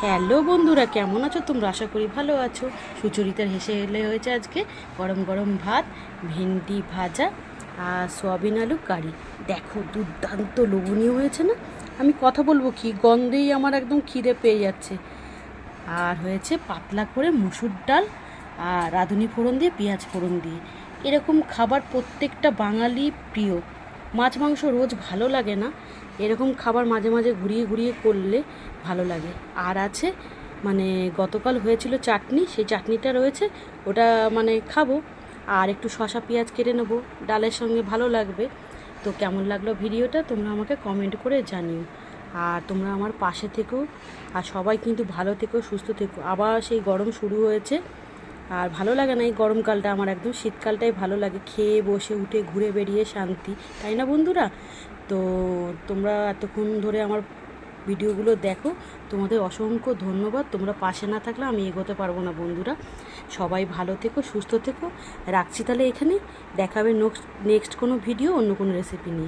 Hello বন্ধুরা, কেমন আছো তোমরা? আশা করি ভালো আছো। সুচরিতার হেসে এলে হয়েছে আজকে গরম গরম ভাত, ভেন্ডি ভাজা আর সয়াবিন আলু কারি। দেখো দুর্দান্ত লোভনীয় হয়েছে না? আমি কথা বলবো কি, গন্ধেই আমার একদম খিদে পেয়ে যাচ্ছে। আর হয়েছে পাতলা করে মুসুর ডাল আর রাঁধুনি ফোড়ন দিয়ে, পেঁয়াজ ফোড়ন দিয়ে। এরকম খাবার প্রত্যেকটা বাঙালি প্রিয়। মাছ মাংস রোজ ভালো লাগে না, এরকম খাবার মাঝে মাঝে ঘুরিয়ে ঘুরিয়ে করলে ভালো লাগে। আর আছে মানে গতকাল হয়েছিল চাটনি, সেই চাটনিটা রয়েছে, ওটা মানে খাবো। আর একটু শসা পেঁয়াজ কেটে নেবো, ডালের সঙ্গে ভালো লাগবে। তো কেমন লাগলো ভিডিওটা তোমরা আমাকে কমেন্ট করে জানিও। আর তোমরা আমার পাশে থেকো, আর সবাই কিন্তু ভালো থেকো, সুস্থ থেকো। আবার সেই গরম শুরু হয়েছে, আর ভালো লাগে না এই গরমকালটা, আমার একদম শীতকালটাই ভালো লাগে। খেয়ে বসে উঠে ঘুরে বেরিয়ে শান্তি, তাই না বন্ধুরা? তো তোমরা এতক্ষণ ধরে আমার ভিডিওগুলো দেখো, তোমাদের অসংখ্য ধন্যবাদ। তোমরা পাশে না থাকলে আমি এগোতে পারবো না বন্ধুরা। সবাই ভালো থেকো, সুস্থ থেকো। রাখছি তাহলে এখানে। দেখাবে নেক্সট কোনো ভিডিও অন্য কোনো রেসিপি নিয়ে।